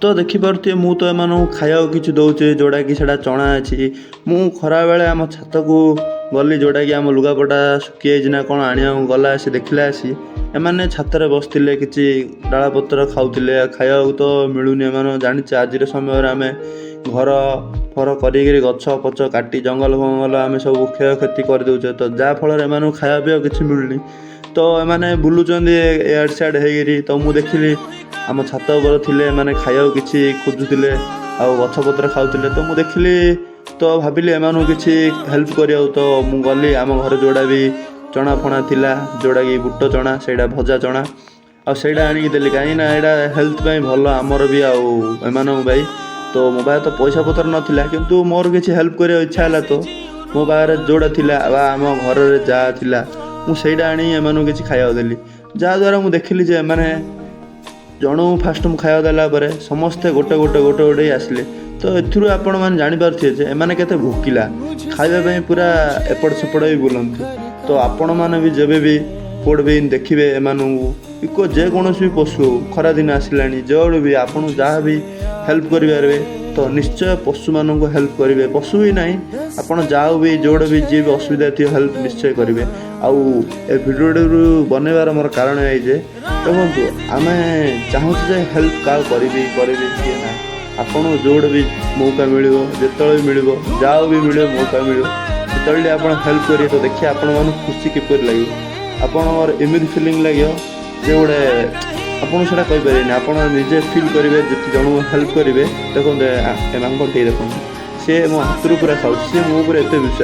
तो देखिपे मु तो एम खाया कि दौचे जोड़ा कि चना अच्छी मु खरा बेले आम छत को गली जोड़ा कि आम लुगापटा शुखी ना कौन आने गला से देखला आसी एमाने छाତରେ बसते कि डालपत्र खाऊले खाया तो मिलूनी एम जानी आज समय आम घर फर कर गछ पच काटी जंगल फंगल आम सब क्षय क्षति कर दौचे तो जहाँफल एम खाया पीवा किसी मिलूनी तो एमाने बुलूचंदी एड सेड हो तो मुझे देखिली आम छात उपर थे मैंने खाया कि खोजुले आ गछपत्र खाऊले तो मुझे देखिली तो भाविली एम किसी हेल्प करिया तो मु गली आम घर जोड़ा भी चना फणा थिला जोड़ा कि बुट चना से भजा चना आईटा आनिक देली कहीं यहाँ हेल्थ भल आमर भी आम भाई तो मो पाखे तो पैसा पतर नाला किंतु मोर किसी हेल्प कर इच्छा है तो मो पाखे जोड़ा थिला आम घर जहाँ थिला मुझे आनी एम किसी खाया देली जहाँद्वारा मुझे देखिली जे मैंने जन फास्ट मुझे खाया देला समस्ते गोटे गोटे गोटे गोटे आसिले तो एथुरु आपण मैंने जानीपारे जे एमाने केते भोकिला खाइबा पूरा एपट सेपट भी बुलती तो आपण मैंने भी जब भी कोड भी देखिए एमानू जेकोसी पशु खरा दिन आसला जो भी आपन जहाँ भी हेल्प करेंगे तो निश्चय पशु मान हेल्प करेंगे पशु ही ना आपड़ जाओ भी जोड़ भी जी भी असुविधा थी हेल्प निश्चय करेंगे आउ ए भिडियो बनइबार मोर कारण है जे देखो आम चाहूँ जे हेल्प क्या करी किए ना आपन जोड़ भी मौका मिल जो भी मिल जाओ भी मिले मौका मिल जो आप हेल्प करेंगे तो देखिए आपण खुशी किपर लगे आपन एमती फिलिंग लगे जे गोटे आपन से कहींपारे आप निजे फिल करेंगे जिते जन हेल्प करेंगे देखते एम देखो सी मो हाथ पूरा खाऊ सी मो एत विश्वास